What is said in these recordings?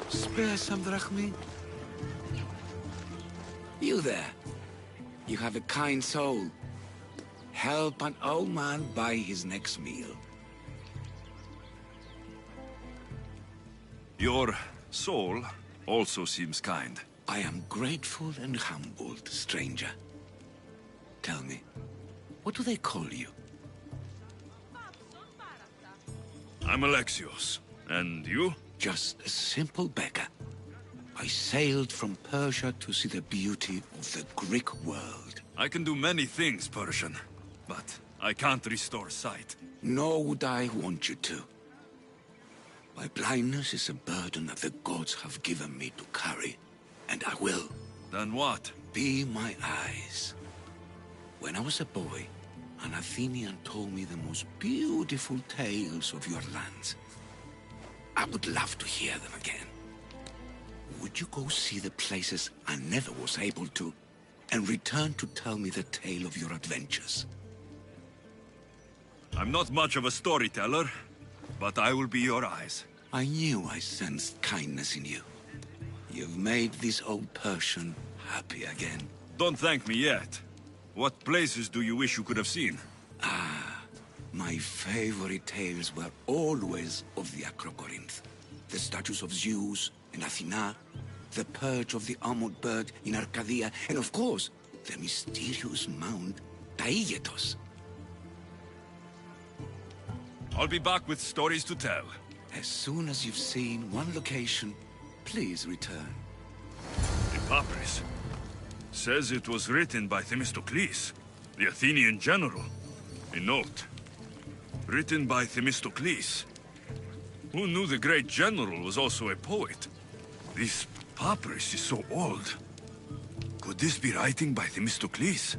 Spare some drachmi? You there. You have a kind soul. Help an old man buy his next meal. Your soul also seems kind. I am grateful and humbled, stranger. Tell me, what do they call you? I'm Alexios. And you? Just a simple beggar. I sailed from Persia to see the beauty of the Greek world. I can do many things, Persian, but I can't restore sight. Nor would I want you to. My blindness is a burden that the gods have given me to carry, and I will. Then what? Be my eyes. When I was a boy, an Athenian told me the most beautiful tales of your lands. I would love to hear them again. Would you go see the places I never was able to, and return to tell me the tale of your adventures? I'm not much of a storyteller, but I will be your eyes. I knew I sensed kindness in you. You've made this old Persian happy again. Don't thank me yet. What places do you wish you could have seen? My favorite tales were always of the Acrocorinth. The statues of Zeus and Athena, the perch of the armored bird in Arcadia, and of course, the mysterious mound Taigetos. I'll be back with stories to tell. As soon as you've seen one location, please return. The papyrus says it was written by Themistocles, the Athenian general. A note. Written by Themistocles. Who knew the great general was also a poet? This papyrus is so old. Could this be writing by Themistocles?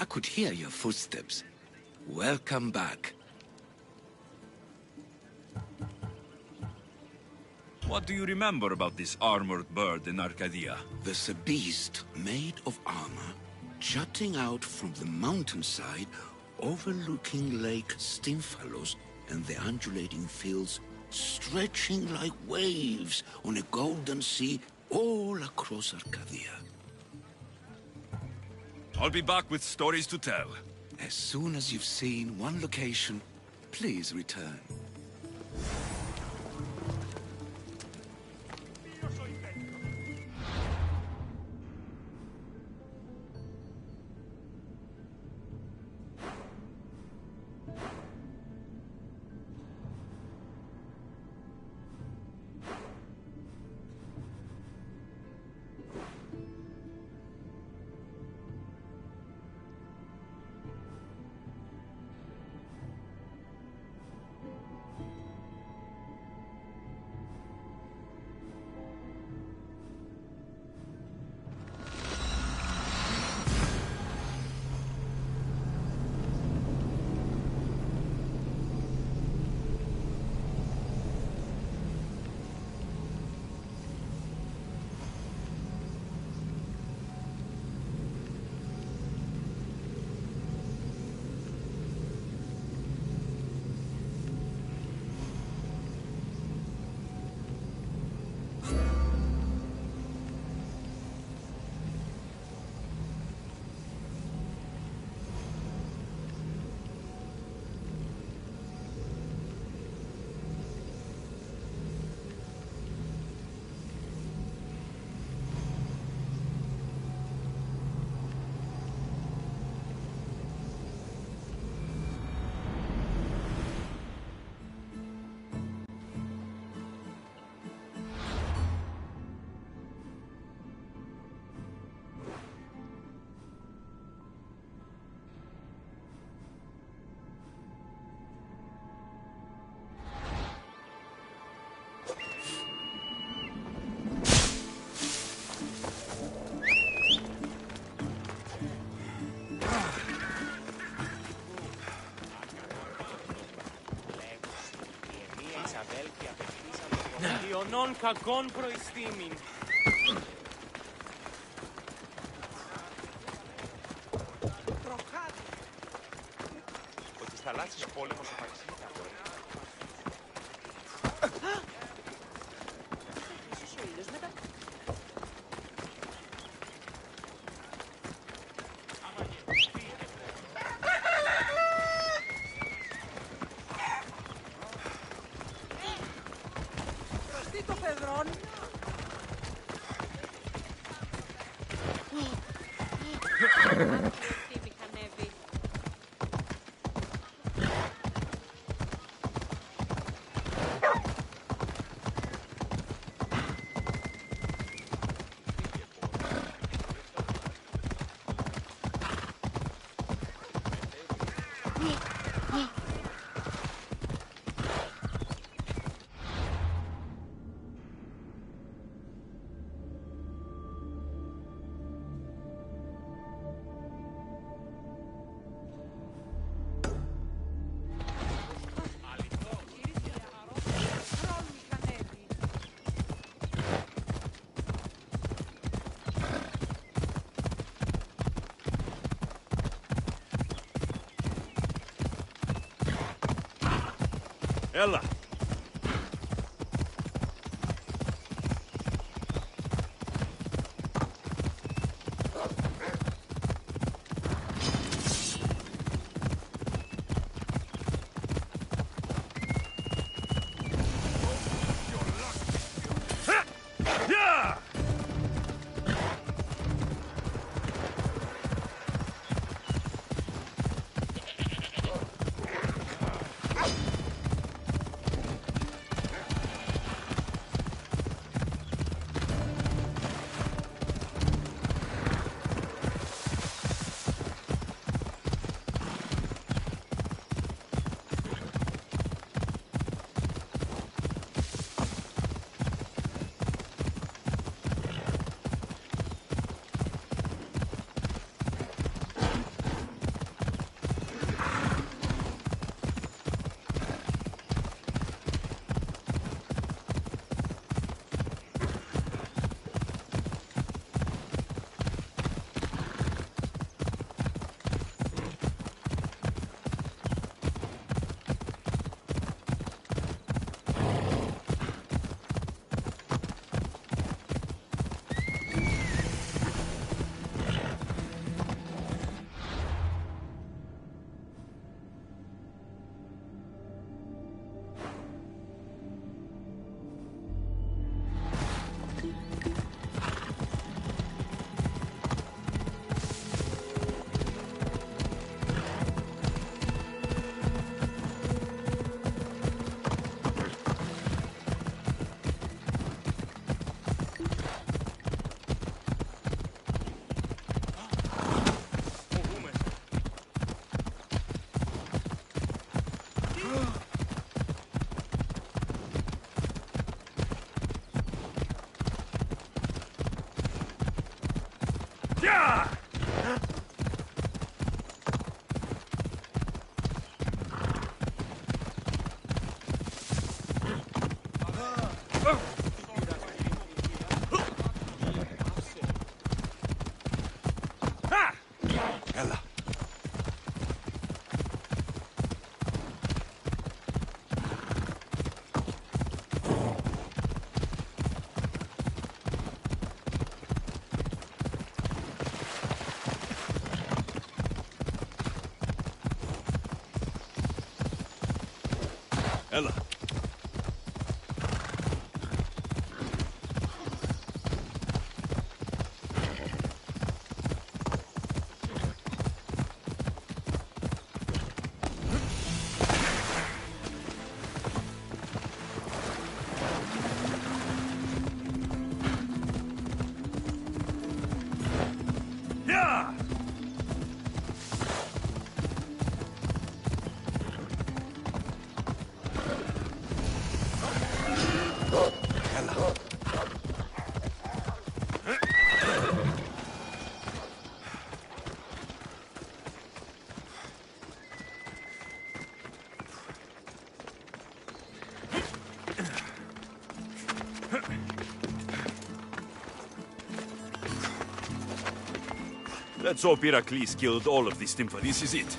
I could hear your footsteps. Welcome back. What do you remember about this armored bird in Arcadia? There's a beast made of armor, jutting out from the mountainside, overlooking Lake Stymphalos and the undulating fields, stretching like waves on a golden sea all across Arcadia. I'll be back with stories to tell. As soon as you've seen one location, please return. Ιωνών κακών προϊστήμην. Ότι στα θαλάσσιος πόλεμος ο Παρισίδης αγόρι. Τι το Πεδρόν. Έλα. Έλα. Έλα. Let's hope Heracles killed all of these Nympha. This is it.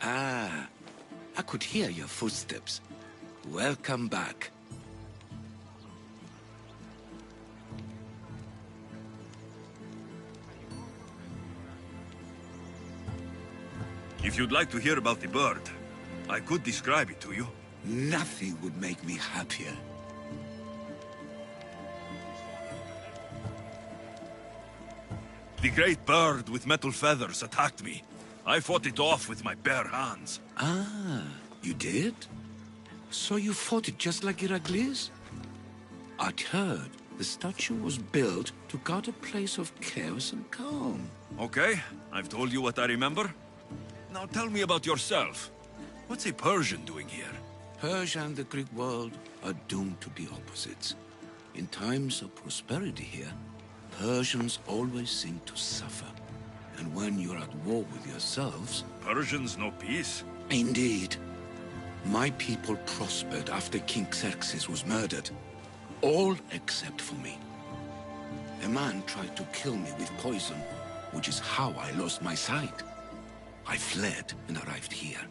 Ah, I could hear your footsteps. Welcome back. If you'd like to hear about the bird, I could describe it to you. Nothing would make me happier. The great bird with metal feathers attacked me. I fought it off with my bare hands. Ah, you did? So you fought it just like Heracles? I'd heard the statue was built to guard a place of chaos and calm. Okay, I've told you what I remember. Now tell me about yourself. What's a Persian doing here? Persia and the Greek world are doomed to be opposites. In times of prosperity here, Persians always seem to suffer. And when you're at war with yourselves... Persians know peace? Indeed. My people prospered after King Xerxes was murdered. All except for me. A man tried to kill me with poison, which is how I lost my sight. I fled and arrived here.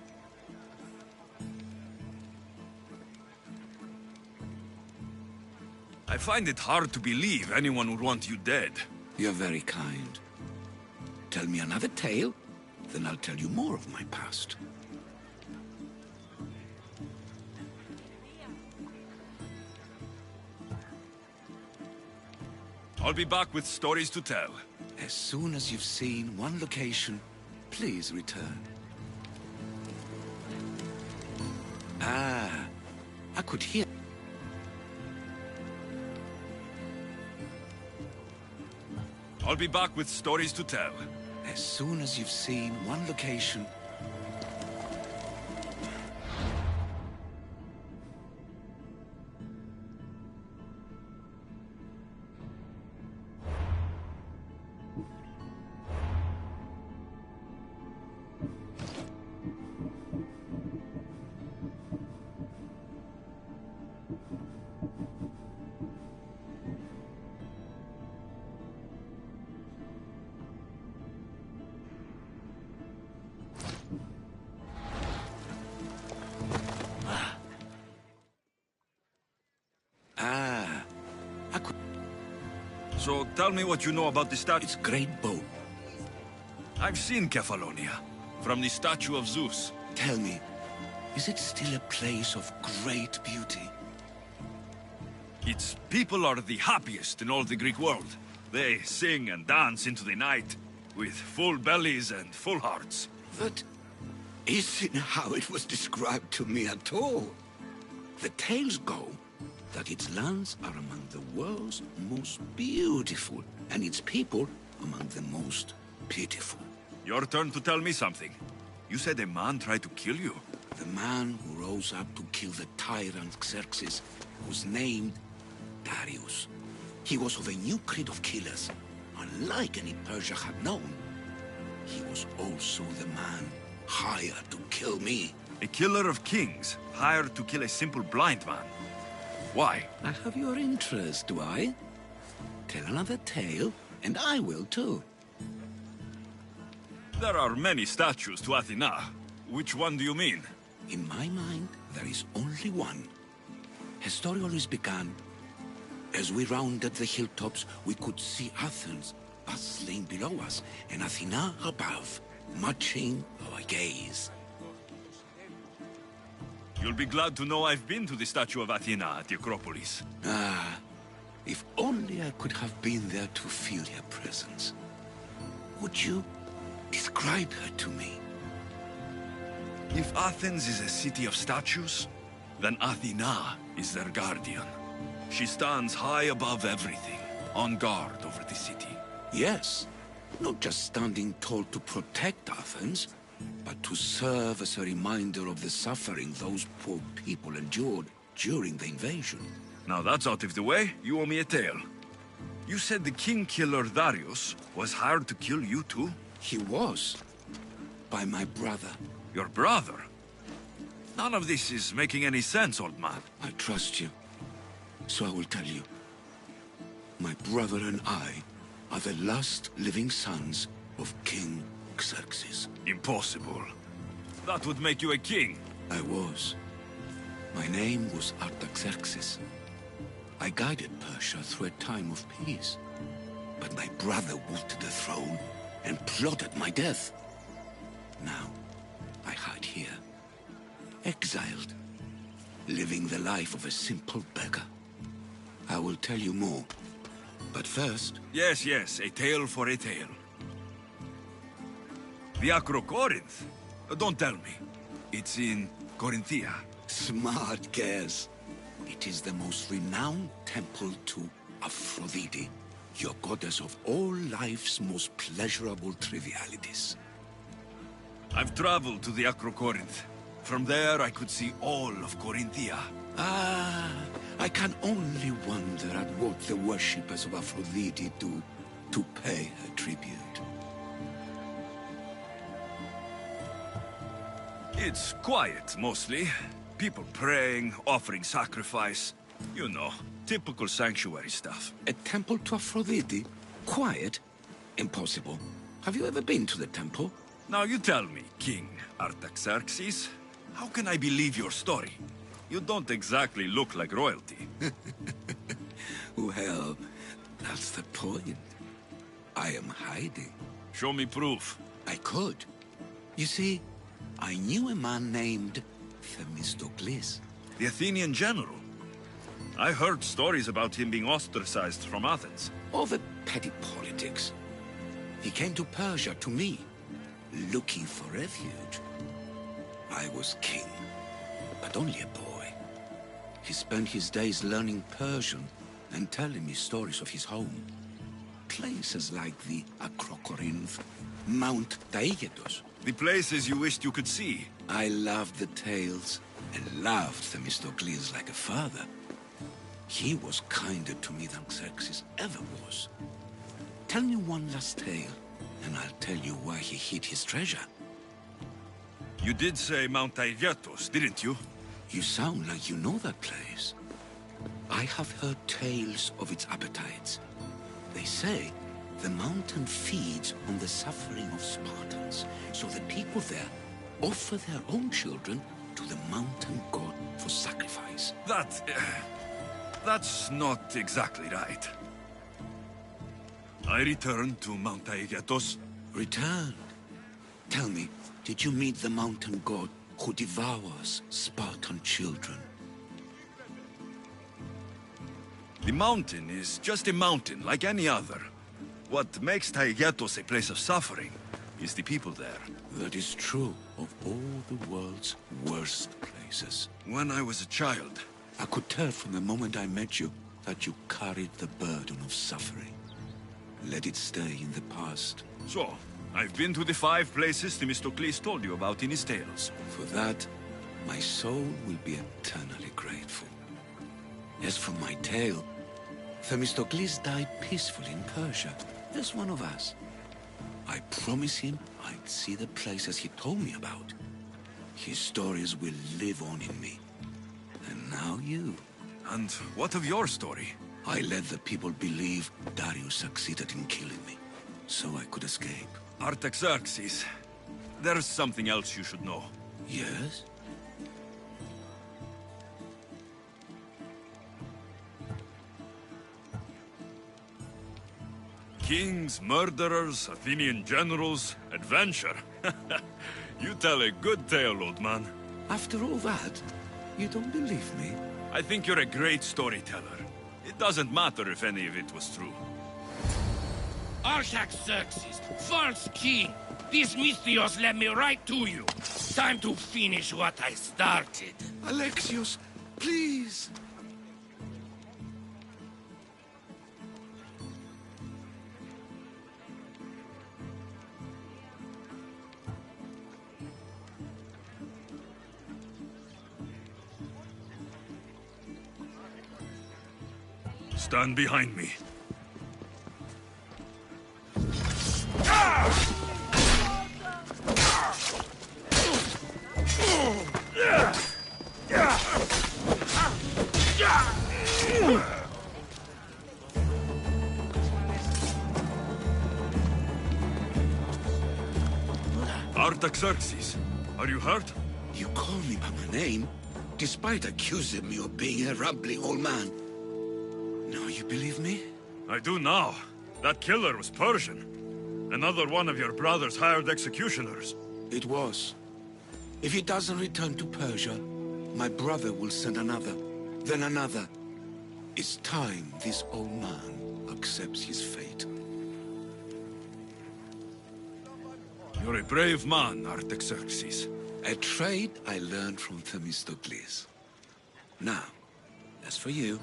I find it hard to believe anyone would want you dead. You're very kind. Tell me another tale, then I'll tell you more of my past. I'll be back with stories to tell. As soon as you've seen one location, please return. Ah, I could hear... I'll be back with stories to tell. As soon as you've seen one location... So tell me what you know about the statue. It's great boat. I've seen Kefalonia, from the statue of Zeus. Tell me, is it still a place of great beauty? Its people are the happiest in all the Greek world. They sing and dance into the night, with full bellies and full hearts. That isn't how it was described to me at all. The tales go that its lands are among the world's most beautiful, and its people among the most pitiful. Your turn to tell me something. You said a man tried to kill you. The man who rose up to kill the tyrant Xerxes was named Darius. He was of a new creed of killers, unlike any Persia had known. He was also the man hired to kill me. A killer of kings, hired to kill a simple blind man. Why? I have your interest, do I? Tell another tale, and I will too. There are many statues to Athena. Which one do you mean? In my mind, there is only one. Her story always began. As we rounded the hilltops, we could see Athens bustling below us, and Athena above, matching our gaze. You'll be glad to know I've been to the statue of Athena at the Acropolis. Ah, if only I could have been there to feel her presence. Would you describe her to me? If Athens is a city of statues, then Athena is their guardian. She stands high above everything, on guard over the city. Yes, not just standing tall to protect Athens, but to serve as a reminder of the suffering those poor people endured during the invasion. Now that's out of the way, you owe me a tale. You said the king-killer Darius was hired to kill you too? He was, by my brother. Your brother? None of this is making any sense, old man. I trust you, so I will tell you. My brother and I are the last living sons of King Xerxes. Impossible. That would make you a king. I was. My name was Artaxerxes. I guided Persia through a time of peace. But my brother wanted the throne and plotted my death. Now, I hide here, exiled, living the life of a simple beggar. I will tell you more, but first... Yes, a tale for a tale. The Acrocorinth? Don't tell me. It's in Corinthia. Smart guess. It is the most renowned temple to Aphrodite, your goddess of all life's most pleasurable trivialities. I've traveled to the Acrocorinth. From there, I could see all of Corinthia. Ah, I can only wonder at what the worshippers of Aphrodite do to pay her tribute. It's quiet, mostly. People praying, offering sacrifice. You know, typical sanctuary stuff. A temple to Aphrodite? Quiet? Impossible. Have you ever been to the temple? Now you tell me, King Artaxerxes, how can I believe your story? You don't exactly look like royalty. Well, that's the point. I am hiding. Show me proof. I could. You see, I knew a man named Themistocles. The Athenian general. I heard stories about him being ostracized from Athens. Over petty politics. He came to Persia to me, looking for refuge. I was king, but only a boy. He spent his days learning Persian and telling me stories of his home. Places like the Acrocorinth, Mount Taygetos. The places you wished you could see. I loved the tales and loved Themistocles like a father. He was kinder to me than Xerxes ever was. Tell me one last tale, and I'll tell you why he hid his treasure. You did say Mount Taygetos, didn't you? You sound like you know that place. I have heard tales of its appetites. They say the mountain feeds on the suffering of Spartans, so the people there offer their own children to the mountain god for sacrifice. That's not exactly right. I returned to Mount Taygetos. Returned? Tell me, did you meet the mountain god who devours Spartan children? The mountain is just a mountain, like any other. What makes Taygetos a place of suffering is the people there. That is true of all the world's worst places. When I was a child, I could tell from the moment I met you that you carried the burden of suffering. Let it stay in the past. So, I've been to the 5 places Themistocles told you about in his tales. For that, my soul will be eternally grateful. As for my tale, Themistocles died peacefully in Persia, as one of us. I promise him I'd see the places he told me about. His stories will live on in me. And now you. And what of your story? I let the people believe Darius succeeded in killing me, so I could escape. Artaxerxes, there's something else you should know. Yes? Kings, murderers, Athenian generals, adventure. You tell a good tale, old man. After all that, you don't believe me? I think you're a great storyteller. It doesn't matter if any of it was true. Artaxerxes, false king! These Mythios led me right to you. Time to finish what I started. Alexios, please! Stand behind me. Artaxerxes, are you hurt? You call me by my name, despite accusing me of being a rambling old man. Now you believe me? I do now. That killer was Persian. Another one of your brother's hired executioners. It was. If he doesn't return to Persia, my brother will send another, then another. It's time this old man accepts his fate. You're a brave man, Artaxerxes. A trait I learned from Themistocles. Now, as for you,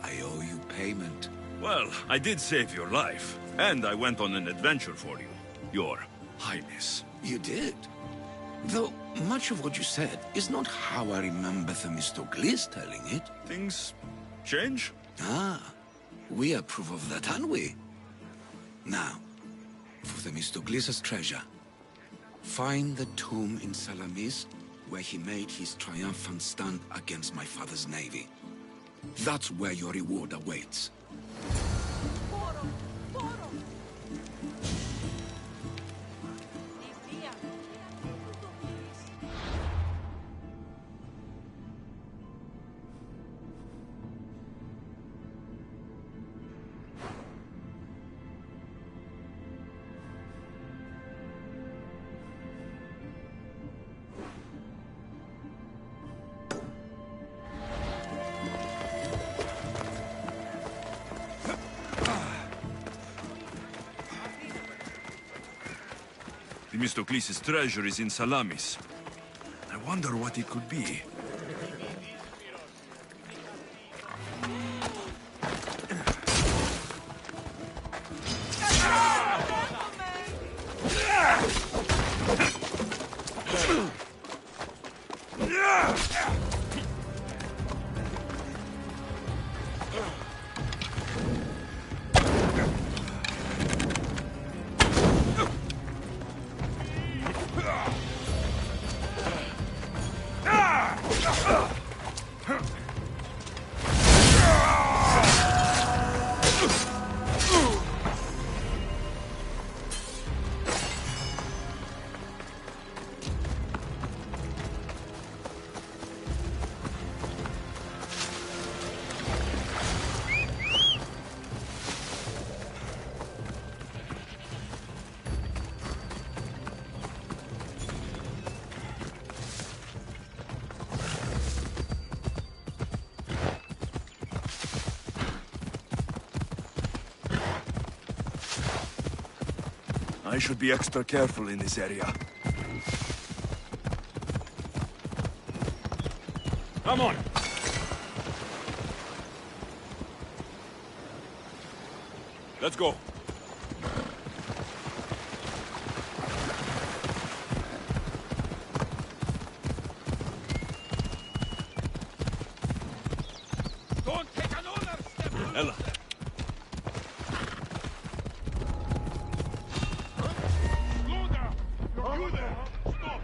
I owe you payment. Well, I did save your life, and I went on an adventure for you, Your Highness. You did. Though much of what you said is not how I remember Themistocles telling it. Things change? Ah, we approve of that, aren't we? Now, for Themistocles' treasure, find the tomb in Salamis where he made his triumphant stand against my father's navy. That's where your reward awaits. Themistocles' treasure is in Salamis. I wonder what it could be. I should be extra careful in this area. Come on. Let's go. Don't take another step! Ella. Slow down! You there! Stop!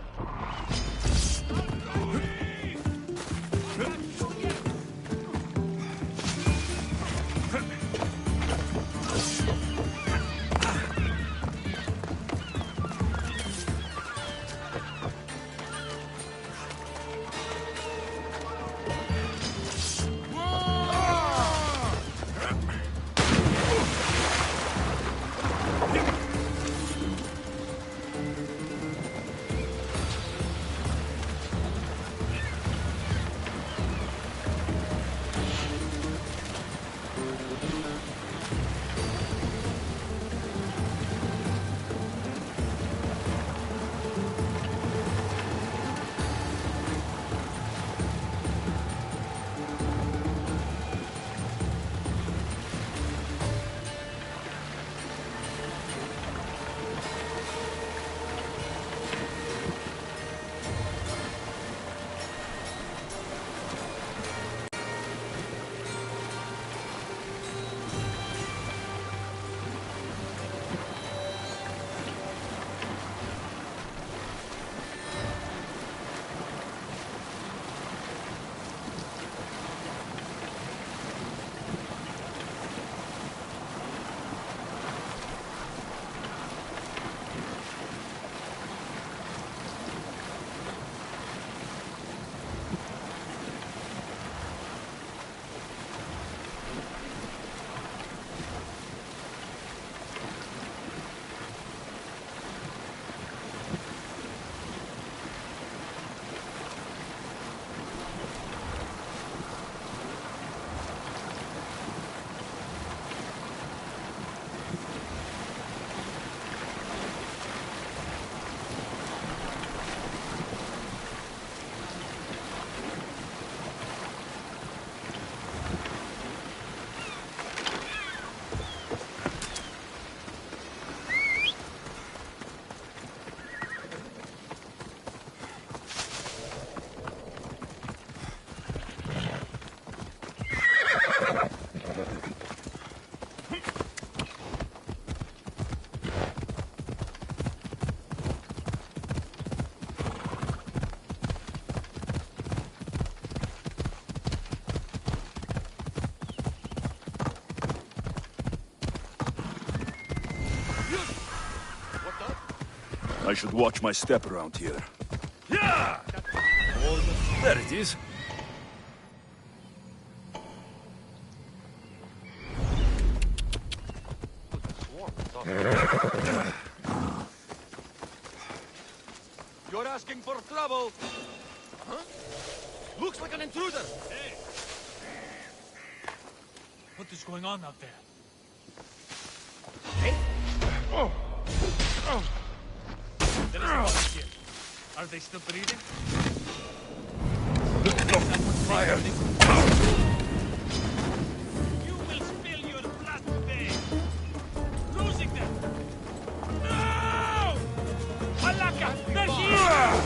I should watch my step around here. Yeah! There it is. You're asking for trouble! Huh? Looks like an intruder! Hey! What is going on out there? There is a body here. Are they still breathing? Fire! You will spill your blood today. Losing them. No! Alaka, they're here!